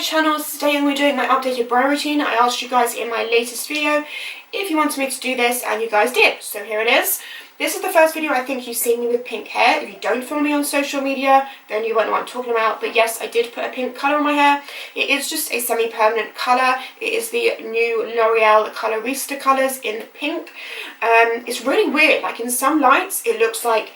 channel. Today we're doing my updated brow routine. I asked you guys in my latest video if you wanted me to do this, and you guys did, so here it is. This is the first video I think you've seen me with pink hair. If you don't follow me on social media, then you won't know what I'm talking about. But yes, I did put a pink colour on my hair. It is just a semi-permanent colour. It is the new L'Oreal Colorista colours in pink. It's really weird. Like in some lights, it looks like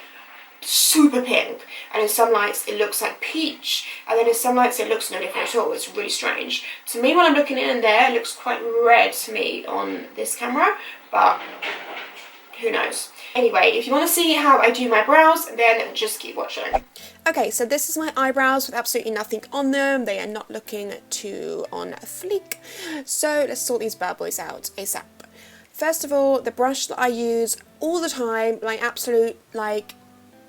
super pink, and in some lights it looks like peach, and then in some lights it looks no different at all. It's really strange. To me, when I'm looking in there, it looks quite red to me on this camera, but who knows. Anyway, if you want to see how I do my brows, then just keep watching. Okay, so this is my eyebrows with absolutely nothing on them. They are not looking too on fleek. So let's sort these bad boys out ASAP. First of all, the brush that I use all the time, my absolute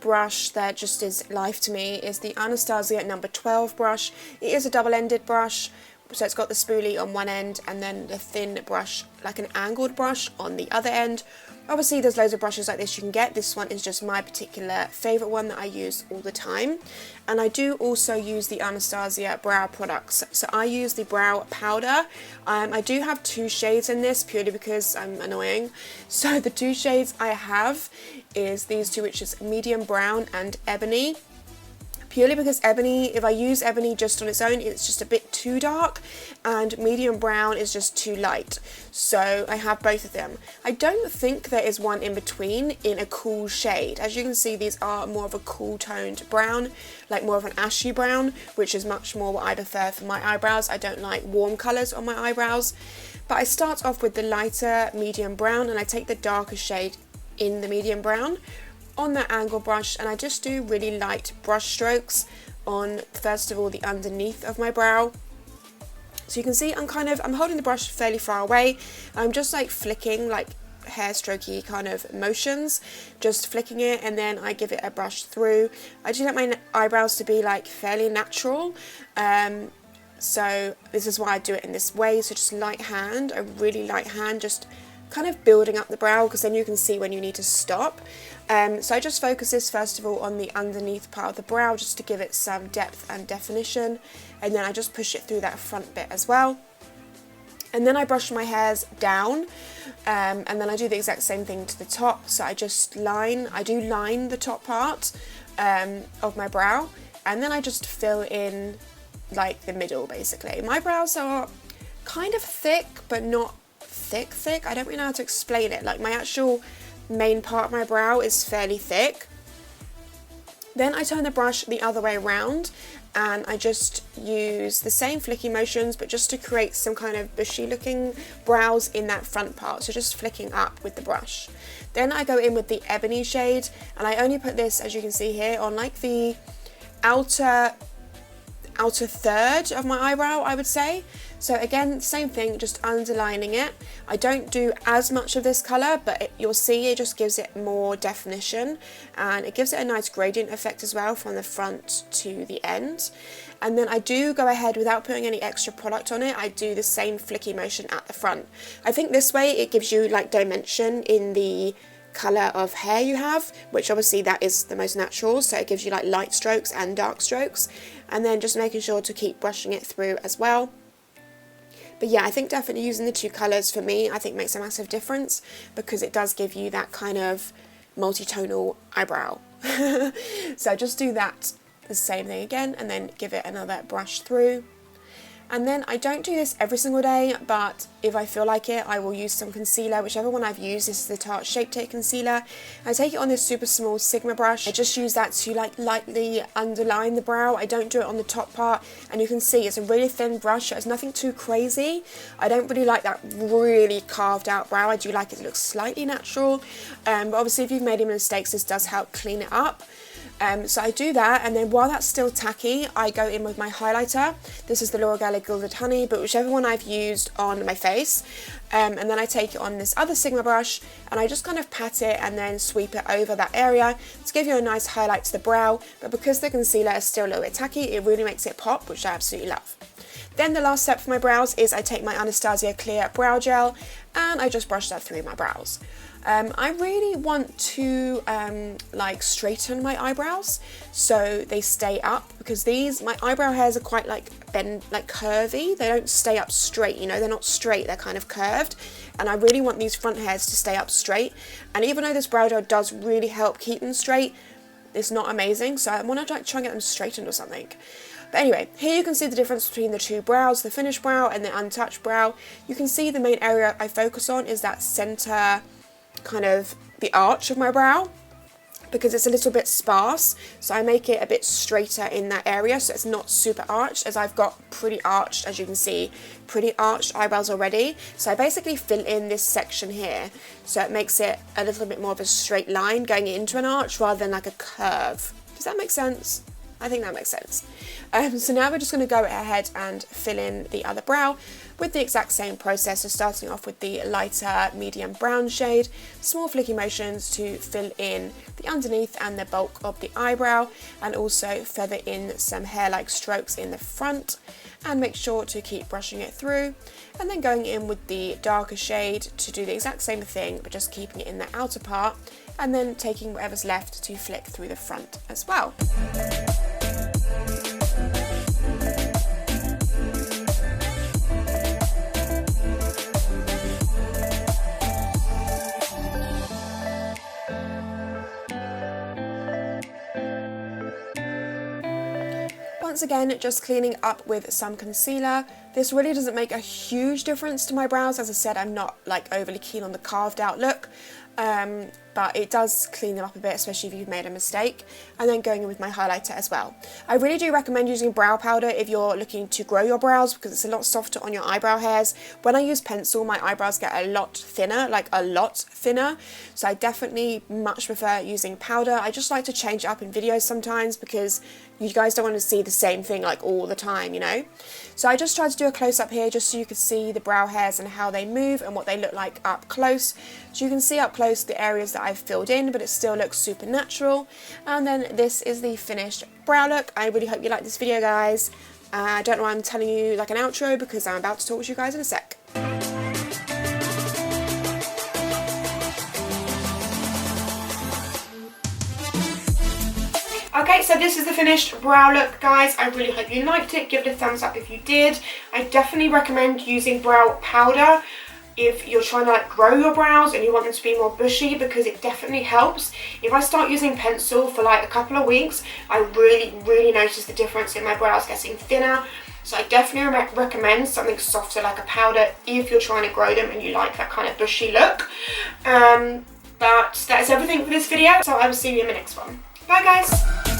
brush that just is life to me, is the Anastasia number 12 brush. It is a double-ended brush, so it's got the spoolie on one end and then the thin brush, like an angled brush, on the other end. Obviously there's loads of brushes like this you can get. This one is just my particular favourite one that I use all the time. And I do also use the Anastasia brow products. So I use the brow powder. I do have two shades in this purely because I'm annoying. So the two shades I have is these two, which is medium brown and ebony. Purely because ebony, if I use ebony just on its own, it's just a bit too dark, and medium brown is just too light. So I have both of them. I don't think there is one in between in a cool shade. As you can see, these are more of a cool toned brown, like more of an ashy brown, which is much more what I prefer for my eyebrows. I don't like warm colours on my eyebrows. But I start off with the lighter medium brown, and I take the darker shade in the medium brown on that angle brush, and I just do really light brush strokes on, first of all, the underneath of my brow. So you can see I'm holding the brush fairly far away. I'm just like flicking, like hair strokey kind of motions, just flicking it, and then I give it a brush through. I do like my eyebrows to be like fairly natural, so this is why I do it in this way. So just light hand, a really light hand, just kind of building up the brow, because then you can see when you need to stop. So I just focus this first of all on the underneath part of the brow, just to give it some depth and definition, and then I just push it through that front bit as well. And then I brush my hairs down, and then I do the exact same thing to the top. So I just line the top part of my brow, and then I just fill in like the middle basically. My brows are kind of thick, but not thick. I don't really know how to explain it. Like my actual main part of my brow is fairly thick. Then I turn the brush the other way around, and I just use the same flicky motions, but just to create some kind of bushy looking brows in that front part. So just flicking up with the brush. Then I go in with the ebony shade, and I only put this, as you can see here, on like the outer third of my eyebrow, I would say. So again, same thing, just underlining it. I don't do as much of this colour, but you'll see it just gives it more definition, and it gives it a nice gradient effect as well from the front to the end. And then I do go ahead, without putting any extra product on it, I do the same flicky motion at the front. I think this way it gives you like dimension in the colour of hair you have, which obviously that is the most natural, so it gives you like light strokes and dark strokes, and then just making sure to keep brushing it through as well. But yeah, I think definitely using the two colours for me, I think makes a massive difference, because it does give you that kind of multi-tonal eyebrow. So just do that, the same thing again, and then give it another brush through. And then I don't do this every single day, but if I feel like it, I will use some concealer, whichever one I've used. This is the Tarte Shape Tape Concealer. I take it on this super small Sigma brush. I just use that to like lightly underline the brow. I don't do it on the top part, and you can see it's a really thin brush, so it's nothing too crazy. I don't really like that really carved out brow. I do like it to look slightly natural, but obviously if you've made any mistakes, this does help clean it up. So I do that, and then while that's still tacky, I go in with my highlighter. This is the L'Oreal Gilded Honey, but whichever one I've used on my face. And then I take it on this other Sigma brush, and I just kind of pat it and then sweep it over that area to give you a nice highlight to the brow. But because the concealer is still a little bit tacky, it really makes it pop, which I absolutely love. Then the last step for my brows is I take my Anastasia Clear Brow Gel and I just brush that through my brows. I really want to like straighten my eyebrows so they stay up, because my eyebrow hairs are quite like curvy. They don't stay up straight, you know, they're not straight, they're kind of curved, and I really want these front hairs to stay up straight. And even though this brow gel does really help keep them straight, it's not amazing, so I want to like try and get them straightened or something. But anyway, here you can see the difference between the two brows, the finished brow and the untouched brow. You can see the main area I focus on is that center, kind of the arch of my brow, because it's a little bit sparse, so I make it a bit straighter in that area so it's not super arched, as I've got pretty arched, as you can see, pretty arched eyebrows already. So I basically fill in this section here so it makes it a little bit more of a straight line going into an arch rather than like a curve. Does that make sense? I think that makes sense. So now we're just going to go ahead and fill in the other brow with the exact same process. So starting off with the lighter medium brown shade, small flicky motions to fill in the underneath and the bulk of the eyebrow, and also feather in some hair-like strokes in the front, and make sure to keep brushing it through, and then going in with the darker shade to do the exact same thing but just keeping it in the outer part, and then taking whatever's left to flick through the front as well. Once again, just cleaning up with some concealer. This really doesn't make a huge difference to my brows. As I said, I'm not like overly keen on the carved out look, but it does clean them up a bit, especially if you've made a mistake. And then going in with my highlighter as well. I really do recommend using brow powder if you're looking to grow your brows, because it's a lot softer on your eyebrow hairs. When I use pencil, my eyebrows get a lot thinner, like a lot thinner. So I definitely much prefer using powder. I just like to change it up in videos sometimes because you guys don't want to see the same thing like all the time, you know. So I just tried to do a close up here just so you could see the brow hairs and how they move and what they look like up close. So you can see up close the areas that I've filled in, but it still looks super natural. And then this is the finished brow look. I really hope you like this video, guys. I don't know why I'm telling you like an outro, because I'm about to talk to you guys in a sec. Okay, so this is the finished brow look, guys. I really hope you liked it. Give it a thumbs up if you did. I definitely recommend using brow powder if you're trying to like grow your brows and you want them to be more bushy, because it definitely helps. If I start using pencil for like a couple of weeks, I really notice the difference in my brows getting thinner. So I definitely recommend something softer like a powder if you're trying to grow them and you like that kind of bushy look. But that is everything for this video, so I will see you in the next one. Bye, guys.